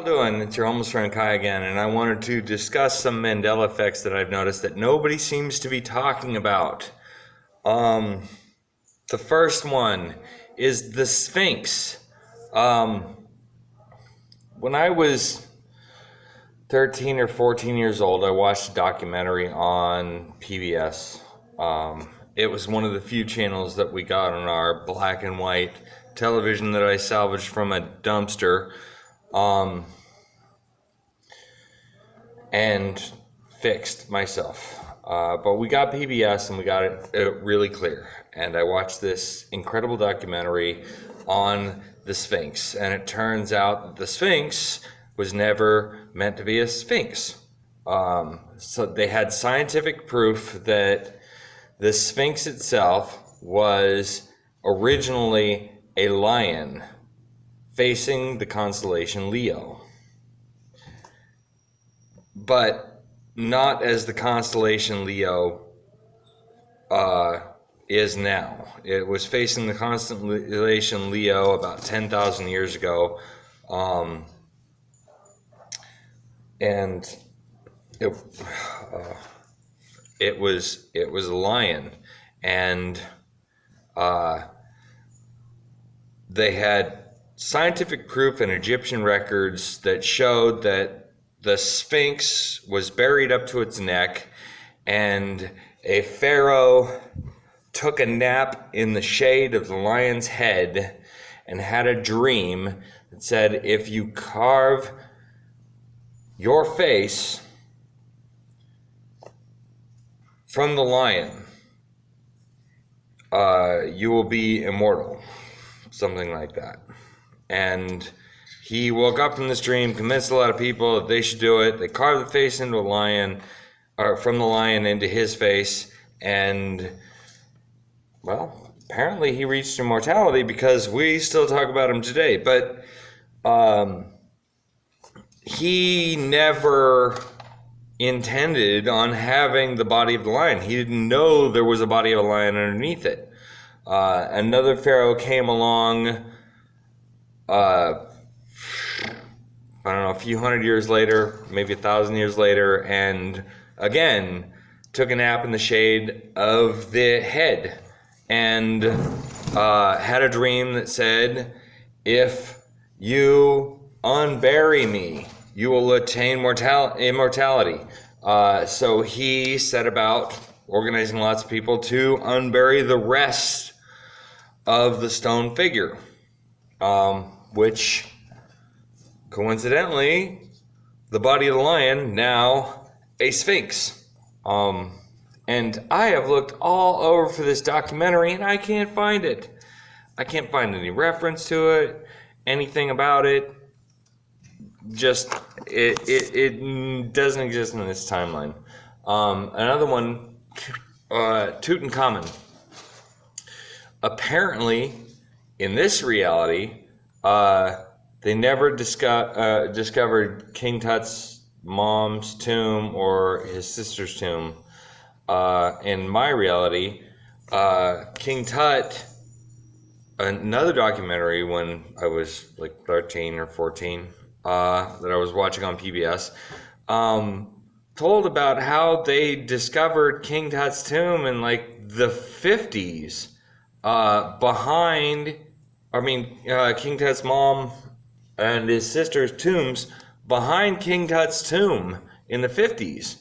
Doing? It's your homeless friend Kai again, and I wanted to discuss some Mandela effects that I've noticed that nobody seems to be talking about. Um, the first one is the Sphinx. Um, when I was 13 or 14 years old, I watched a documentary on PBS. It was one of the few channels that we got on our black and white television that I salvaged from a dumpster. Um, and fixed myself. But we got PBS and we got it really clear. And I watched this incredible documentary on the Sphinx. And it turns out that the Sphinx was never meant to be a Sphinx. So they had scientific proof that the Sphinx itself was originally a lion facing the constellation Leo, but not as the constellation Leo is now. It was facing the constellation Leo about 10,000 years ago, and it was a lion, and they had scientific proof and Egyptian records that showed that the Sphinx was buried up to its neck, and a pharaoh took a nap in the shade of the lion's head and had a dream that said, if you carve your face from the lion, you will be immortal. Something like that. And he woke up from this dream, convinced a lot of people that they should do it. They carved the face into a lion, or from the lion into his face, and, well, apparently he reached immortality because we still talk about him today. But he never intended on having the body of the lion. He didn't know there was a body of a lion underneath it. Another pharaoh came along, I don't know, a few hundred years later, maybe 1,000 years later, and again took a nap in the shade of the head, and had a dream that said, if you unbury me, you will attain immortality. So he set about organizing lots of people to unbury the rest of the stone figure, which coincidentally, the body of the lion, now a sphinx. And I have looked all over for this documentary and I can't find it. I can't find any reference to it, anything about it. Just, it doesn't exist in this timeline. Another one, Tutankhamun. Apparently, in this reality, they never discovered King Tut's mom's tomb or his sister's tomb. In my reality, King Tut, another documentary when I was like 13 or 14, that I was watching on PBS, told about how they discovered King Tut's tomb in like the 50s, King Tut's mom and his sister's tombs behind King Tut's tomb in the 50s.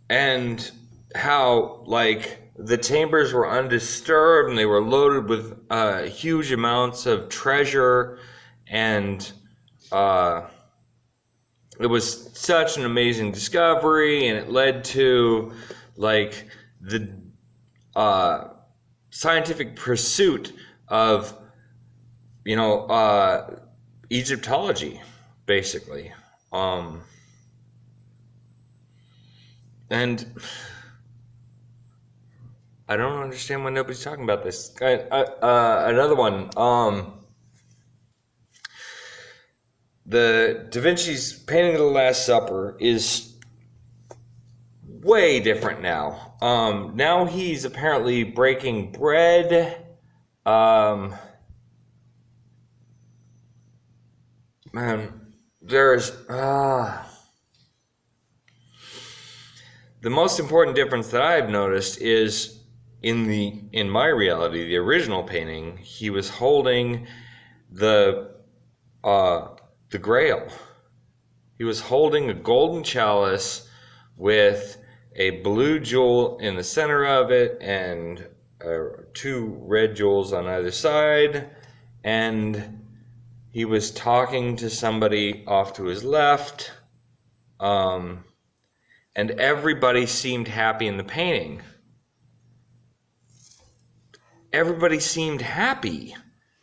And how, like, the chambers were undisturbed and they were loaded with huge amounts of treasure, and it was such an amazing discovery, and it led to, like, the scientific pursuit of, Egyptology, basically. And I don't understand why nobody's talking about this. Another one, the Da Vinci's painting of the Last Supper is way different now. Now he's apparently breaking bread. Man, there's the most important difference that I've noticed is in my reality, the original painting, he was holding the Grail. He was holding a golden chalice with a blue jewel in the center of it and two red jewels on either side, and he was talking to somebody off to his left, and everybody seemed happy in the painting. Everybody seemed happy.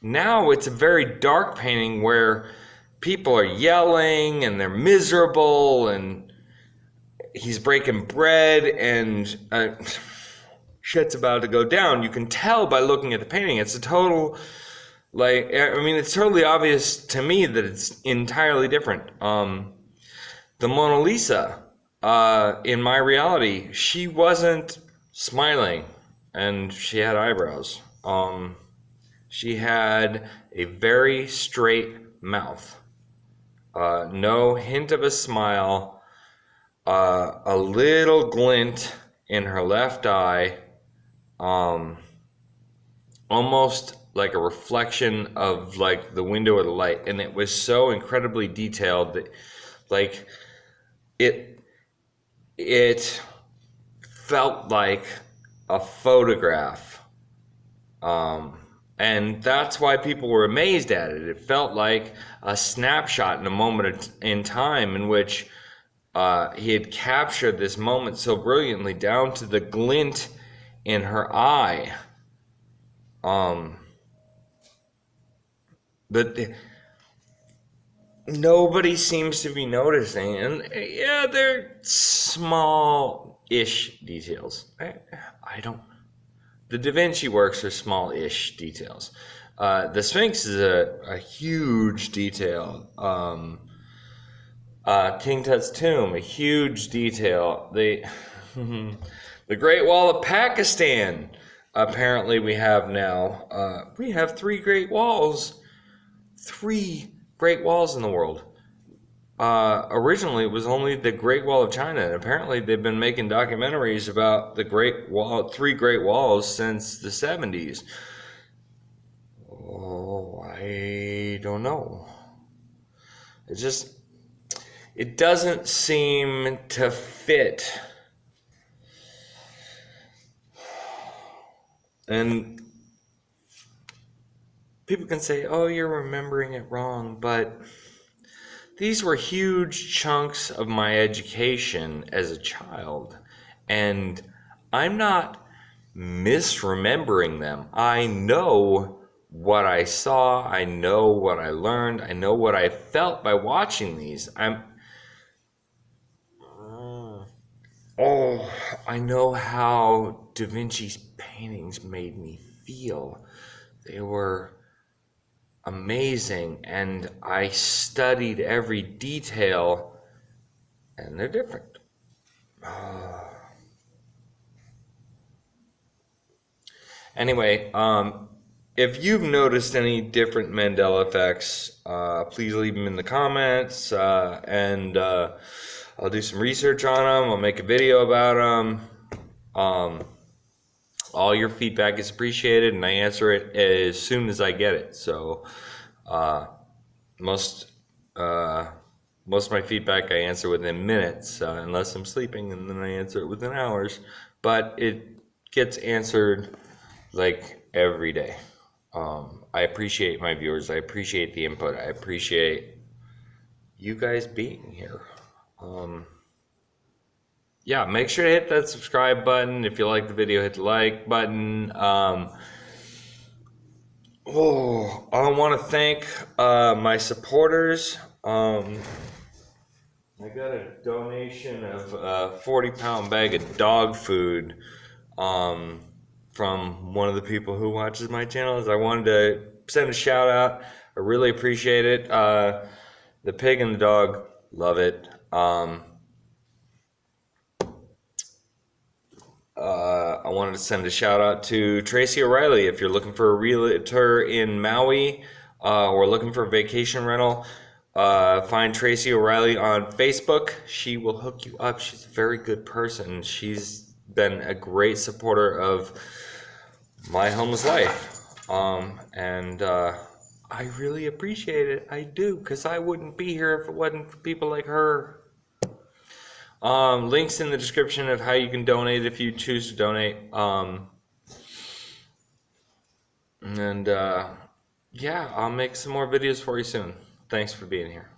Now it's a very dark painting where people are yelling and they're miserable and he's breaking bread and shit's about to go down. You can tell by looking at the painting. It's a total, it's totally obvious to me that it's entirely different. The Mona Lisa, in my reality, she wasn't smiling and she had eyebrows. She had a very straight mouth. No hint of a smile, a little glint in her left eye, almost like a reflection of like the window of the light, and it was so incredibly detailed that like it felt like a photograph. And that's why people were amazed at it. It felt like a snapshot in a moment in time in which he had captured this moment so brilliantly down to the glint in her eye. But nobody seems to be noticing. And yeah, they're small-ish details. I don't... The Da Vinci works are small-ish details. The Sphinx is a huge detail. King Tut's tomb, a huge detail. The Great Wall of Pakistan, apparently we have now. We have 3 Great Walls. 3 Great Walls in the world. Originally, it was only the Great Wall of China, and apparently they've been making documentaries about the Great Wall, 3 Great Walls since the 70s. Oh, I don't know. It doesn't seem to fit. And people can say, oh, you're remembering it wrong, but these were huge chunks of my education as a child, and I'm not misremembering them. I know what I saw, I know what I learned, I know what I felt by watching these. I know how Da Vinci's paintings made me feel. They were amazing, and I studied every detail, and they're different. Anyway, if you've noticed any different Mandela effects, please leave them in the comments, and I'll do some research on them. I'll make a video about them. All your feedback is appreciated, and I answer it as soon as I get it. So most of my feedback I answer within minutes, unless I'm sleeping, and then I answer it within hours. But it gets answered like every day. I appreciate my viewers. I appreciate the input. I appreciate you guys being here. Yeah, make sure to hit that subscribe button. If you like the video, hit the like button. I want to thank my supporters. I got a donation of a 40-pound bag of dog food from one of the people who watches my channels. I wanted to send a shout out. I really appreciate it. The pig and the dog, love it. I wanted to send a shout out to Tracy O'Reilly. If you're looking for a realtor in Maui or looking for a vacation rental, Find Tracy O'Reilly on Facebook. She will hook you up. She's a very good person. She's been a great supporter of my homeless life. And I really appreciate it. I do, because I wouldn't be here if it wasn't for people like her. Links in the description of how you can donate if you choose to donate. Yeah, I'll make some more videos for you soon. Thanks for being here.